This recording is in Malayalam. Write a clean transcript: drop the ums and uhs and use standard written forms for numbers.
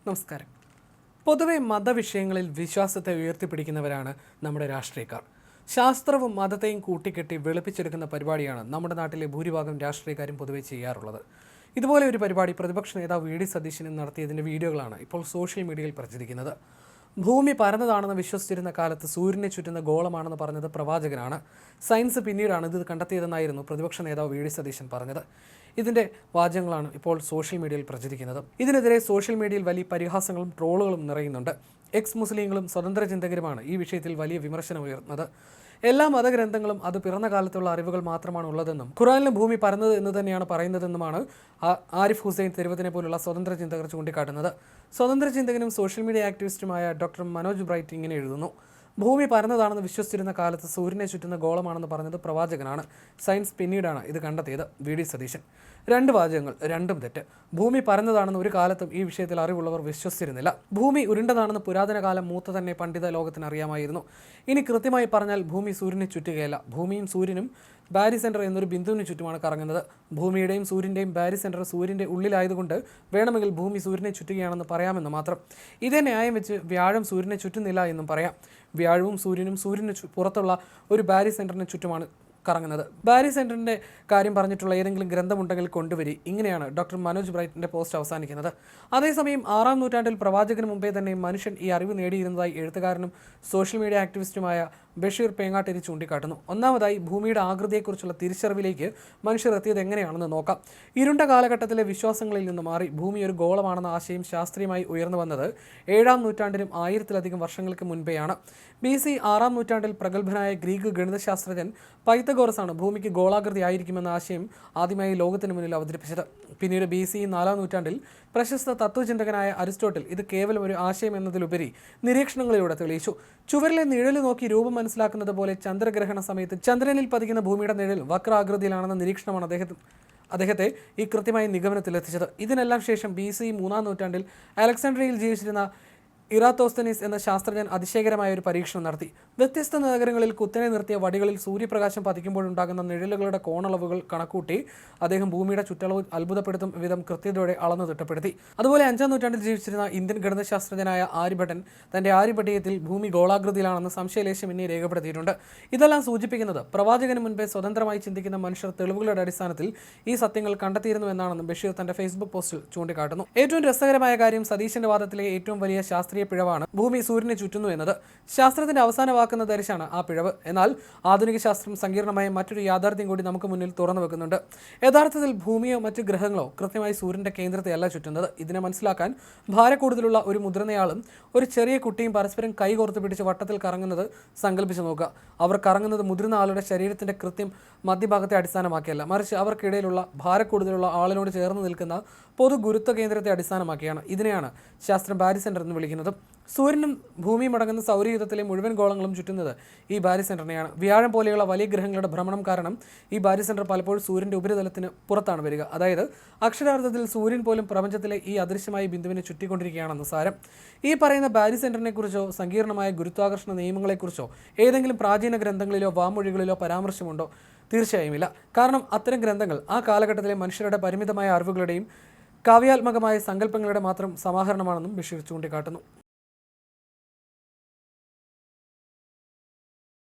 നമസ്കാരം. പൊതുവെ മതവിഷയങ്ങളിൽ വിശ്വാസത്തെ ഉയർത്തിപ്പിടിക്കുന്നവരാണ് നമ്മുടെ രാഷ്ട്രീയക്കാർ. ശാസ്ത്രവും മതത്തെയും കൂട്ടിക്കെട്ടി വെളുപ്പിച്ചെടുക്കുന്ന പരിപാടിയാണ് നമ്മുടെ നാട്ടിലെ ഭൂരിഭാഗം രാഷ്ട്രീയക്കാരും പൊതുവെ ചെയ്യാറുള്ളത്. ഇതുപോലെ ഒരു പരിപാടി പ്രതിപക്ഷ നേതാവ് വി ഡി സതീശനും നടത്തിയതിൻ്റെ വീഡിയോകളാണ് ഇപ്പോൾ സോഷ്യൽ മീഡിയയിൽ പ്രചരിക്കുന്നത്. ഭൂമി പരന്നതാണെന്ന് വിശ്വസിച്ചിരുന്ന കാലത്ത് സൂര്യനെ ചുറ്റുന്ന ഗോളമാണെന്ന് പറഞ്ഞത് പ്രവാചകനാണ്. സയൻസ് പിന്നീടാണ് ഇത് കണ്ടെത്തിയതെന്നായിരുന്നു പ്രതിപക്ഷ നേതാവ് വി ഡി സതീശൻ പറഞ്ഞത്. ഇതിൻ്റെ വാചകങ്ങളാണ് ഇപ്പോൾ സോഷ്യൽ മീഡിയയിൽ പ്രചരിക്കുന്നത്. ഇതിനെതിരെ സോഷ്യൽ മീഡിയയിൽ വലിയ പരിഹാസങ്ങളും ട്രോളുകളും നിറയുന്നുണ്ട്. എക്സ് മുസ്ലിങ്ങളും സ്വതന്ത്ര ചിന്തകരുമാണ് ഈ വിഷയത്തിൽ വലിയ വിമർശനം ഉയർന്നത്. എല്ലാ മതഗ്രന്ഥങ്ങളും അത് പിറന്ന കാലത്തുള്ള അറിവുകൾ മാത്രമാണ് ഉള്ളതെന്നും ഖുറാനിലും ഭൂമി പരന്നത് എന്ന് തന്നെയാണ് പറയുന്നതെന്നുമാണ് ആരിഫ് ഹുസൈൻ തെരുവത്തിനെ പോലുള്ള സ്വതന്ത്ര ചിന്തകർ ചൂണ്ടിക്കാട്ടുന്നത്. സ്വതന്ത്ര ചിന്തകനും സോഷ്യൽ മീഡിയ ആക്ടിവിസ്റ്റുമായ ഡോക്ടർ മനോജ് ബ്രൈറ്റ് ഇങ്ങനെ എഴുതുന്നു: ഭൂമി പരന്നതാണെന്ന് വിശ്വസിച്ചിരുന്ന കാലത്ത് സൂര്യനെ ചുറ്റുന്ന ഗോളമാണെന്ന് പറഞ്ഞത് പ്രവാചകനാണ്. സയൻസ് പിന്നീടാണ് ഇത് കണ്ടെത്തിയത്. വി ഡി സതീശൻ. രണ്ട് വാചകങ്ങൾ, രണ്ടും തെറ്റ്. ഭൂമി പരന്നതാണെന്ന് ഒരു കാലത്തും ഈ വിഷയത്തിൽ അറിവുള്ളവർ വിശ്വസിച്ചിരുന്നില്ല. ഭൂമി ഉരുണ്ടതാണെന്ന് പുരാതന കാലം മൂത്ത തന്നെ പണ്ഡിത ലോകത്തിന് അറിയാമായിരുന്നു. ഇനി കൃത്യമായി പറഞ്ഞാൽ ഭൂമി സൂര്യനെ ചുറ്റുകയല്ല. ഭൂമിയും സൂര്യനും ബാരി സെൻറ്റർ എന്നൊരു ബിന്ദുവിന് ചുറ്റുമാണ് കറങ്ങുന്നത്. ഭൂമിയുടെയും സൂര്യൻ്റെയും ബാരി സെൻറ്റർ സൂര്യൻ്റെ ഉള്ളിലായതുകൊണ്ട് വേണമെങ്കിൽ ഭൂമി സൂര്യനെ ചുറ്റുകയാണെന്ന് പറയാമെന്ന് മാത്രം. ഇതേ ന്യായം വെച്ച് വ്യാഴം സൂര്യനെ ചുറ്റുന്നില്ല എന്നും പറയാം. വ്യാഴവും സൂര്യനും സൂര്യന് പുറത്തുള്ള ഒരു ബാരി സെൻറ്ററിന് ചുറ്റുമാണ് കറങ്ങുന്നത്. ബാരി സെൻറ്ററിൻ്റെ കാര്യം പറഞ്ഞിട്ടുള്ള ഏതെങ്കിലും ഗ്രന്ഥമുണ്ടെങ്കിൽ കൊണ്ടുവരി. ഇങ്ങനെയാണ് ഡോക്ടർ മനോജ് ബ്രൈറ്റിൻ്റെ പോസ്റ്റ് അവസാനിക്കുന്നത്. അതേസമയം 6-ാം നൂറ്റാണ്ടിൽ പ്രവാചകന് മുമ്പേ തന്നെ മനുഷ്യൻ ഈ അറിവ് നേടിയിരുന്നതായി എഴുത്തുകാരനും സോഷ്യൽ മീഡിയ ആക്ടിവിസ്റ്റുമായ ബഷീർ പേങ്ങാട്ടേരി ചൂണ്ടിക്കാട്ടുന്നു. ഒന്നാമതായി, ഭൂമിയുടെ ആകൃതിയെക്കുറിച്ചുള്ള തിരിച്ചറിവിലേക്ക് മനുഷ്യർ എത്തിയത് എങ്ങനെയാണെന്ന് നോക്കാം. ഇരുണ്ട കാലഘട്ടത്തിലെ വിശ്വാസങ്ങളിൽ നിന്ന് മാറി ഭൂമി ഒരു ഗോളമാണെന്ന ആശയം ശാസ്ത്രീയമായി ഉയർന്നു വന്നത് 7-ാം നൂറ്റാണ്ടിനും 1000-ലധികം വർഷങ്ങൾക്ക് മുൻപെയാണ്. BC 6-ാം നൂറ്റാണ്ടിൽ പ്രഗത്ഭനായ ഗ്രീക്ക് ഗണിതശാസ്ത്രജ്ഞൻ പൈത്തഗോറസാണ് ഭൂമിക്ക് ഗോളാകൃതി ആയിരിക്കുമെന്ന ആശയം ആദ്യമായി ലോകത്തിന് മുന്നിൽ അവതരിപ്പിച്ചത്. പിന്നീട് BC 4-ാം നൂറ്റാണ്ടിൽ പ്രശസ്ത തത്വചിന്തകനായ അരിസ്റ്റോട്ടിൽ ഇത് കേവലം ഒരു ആശയം എന്നതിലുപരി നിരീക്ഷണങ്ങളിലൂടെ തെളിയിച്ചു. ചുവരിലെ നിഴല് നോക്കി രൂപം മനസ്സിലാക്കുന്നത് പോലെ ചന്ദ്രഗ്രഹണ സമയത്ത് ചന്ദ്രനിൽ പതിക്കുന്ന ഭൂമിയുടെ നിഴൽ വക്രാകൃതിയിലാണെന്ന നിരീക്ഷണമാണ് അദ്ദേഹത്തെ ഈ കൃത്യമായ നിഗമനത്തിലെത്തിച്ചത്. ഇതിനെല്ലാം ശേഷം BC 3-ാം നൂറ്റാണ്ടിൽ അലക്സാണ്ട്രിയയിൽ ജീവിച്ചിരുന്ന ഇറാത്തോസ്തനീസ് എന്ന ശാസ്ത്രജ്ഞൻ അതിശയകരമായ ഒരു പരീക്ഷണം നടത്തി. വ്യത്യസ്ത നഗരങ്ങളിൽ കുത്തനെ നിർത്തിയ വടികളിൽ സൂര്യപ്രകാശം പതിക്കുമ്പോഴുണ്ടാകുന്ന നിഴലുകളുടെ കോണളവുകൾ കണക്കൂട്ടി അദ്ദേഹം ഭൂമിയുടെ ചുറ്റളവ് അത്ഭുതപ്പെടുത്തും വിധം കൃത്യതയോടെ അളന്നു തിട്ടപ്പെടുത്തി. അതുപോലെ 5-ാം നൂറ്റാണ്ടിൽ ജീവിച്ചിരുന്ന ഇന്ത്യൻ ഗണിതശാസ്ത്രജ്ഞനായ ആര്യഭട്ടൻ തന്റെ ആര്യഭട്ടയത്തിൽ ഭൂമി ഗോളാകൃതിയിലാണെന്ന് സംശയലേശമെന്നെ രേഖപ്പെടുത്തിയിട്ടുണ്ട്. ഇതെല്ലാം സൂചിപ്പിക്കുന്നത് പ്രവാചകന് മുൻപേ സ്വതന്ത്രമായി ചിന്തിക്കുന്ന മനുഷ്യർ തെളിവുകളുടെ അടിസ്ഥാനത്തിൽ ഈ സത്യങ്ങൾ കണ്ടെത്തിയിരുന്നു എന്നാണെന്ന് ബഷീർ തന്റെ ഫേസ്ബുക്ക് പോസ്റ്റിൽ ചൂണ്ടിക്കാട്ടുന്നു. ഏറ്റവും രസകരമായ കാര്യം, സതീശന്റെ വാദത്തിലെ ഏറ്റവും വലിയ ശാസ്ത്രീയ പിഴവാണ് ഭൂമി സൂര്യനെ ചുറ്റുന്നു എന്നത്. ശാസ്ത്രത്തിന്റെ അവസാന വാക്കെന്ന ധരിച്ചാണ് ആ പിഴവ്. എന്നാൽ ആധുനിക ശാസ്ത്രം സങ്കീർണമായ മറ്റൊരു യാഥാർത്ഥ്യം കൂടി നമുക്ക് മുന്നിൽ തുറന്നു വെക്കുന്നുണ്ട്. യഥാർത്ഥത്തിൽ ഭൂമിയോ മറ്റ് ഗ്രഹങ്ങളോ കൃത്യമായി സൂര്യന്റെ കേന്ദ്രത്തെയല്ല ചുറ്റുന്നത്. ഇതിനെ മനസ്സിലാക്കാൻ ഭാരക്കൂടുതലുള്ള ഒരു മുതിർന്നയാളും ഒരു ചെറിയ കുട്ടിയും പരസ്പരം കൈകോർത്ത് പിടിച്ച് വട്ടത്തിൽ കറങ്ങുന്നത് സങ്കല്പിച്ച് നോക്കുക. അവർ കറങ്ങുന്നത് മുതിർന്ന ആളുടെ ശരീരത്തിന്റെ കൃത്യം മധ്യഭാഗത്തെ അടിസ്ഥാനമാക്കിയല്ല, മറിച്ച് അവർക്കിടയിലുള്ള ഭാരക്കൂടുതലുള്ള ആളിനോട് ചേർന്ന് നിൽക്കുന്ന പൊതു ഗുരുത്വ കേന്ദ്രത്തെ അടിസ്ഥാനമാക്കിയാണ്. ഇതിനെയാണ് ശാസ്ത്രം ബാരി സെൻറ്റർ എന്ന് വിളിക്കുന്നത്. സൂര്യനും ഭൂമിയും അടങ്ങുന്ന സൗരയൂഥത്തിലെ മുഴുവൻ ഗോളങ്ങളും ചുറ്റുന്നത് ഈ ബാരി സെൻറ്ററിനെയാണ്. വ്യാഴം പോലെയുള്ള വലിയ ഗ്രഹങ്ങളുടെ ഭ്രമണം കാരണം ഈ ബാരി സെൻറ്റർ പലപ്പോഴും സൂര്യൻ്റെ ഉപരിതലത്തിന് പുറത്താണ് വരിക. അതായത് അക്ഷരാർത്ഥത്തിൽ സൂര്യൻ പോലും പ്രപഞ്ചത്തിലെ ഈ അദൃശ്യമായ ബിന്ദുവിനെ ചുറ്റിക്കൊണ്ടിരിക്കുകയാണെന്ന് സാരം. ഈ പറയുന്ന ബാരി സെൻറ്ററിനെ കുറിച്ചോ സങ്കീർണമായ ഗുരുത്വാകർഷണ നിയമങ്ങളെക്കുറിച്ചോ ഏതെങ്കിലും പ്രാചീന ഗ്രന്ഥങ്ങളിലോ വാമൊഴികളിലോ പരാമർശമുണ്ടോ? തീർച്ചയായും ഇല്ല. കാരണം അത്തരം ഗ്രന്ഥങ്ങൾ ആ കാലഘട്ടത്തിലെ മനുഷ്യരുടെ പരിമിതമായ അറിവുകളുടെയും കാവ്യാത്മകമായ സങ്കല്പങ്ങളുടെ മാത്രം സമാഹരണമാണെന്നും ബഷീർ ചൂണ്ടിക്കാട്ടുന്നു.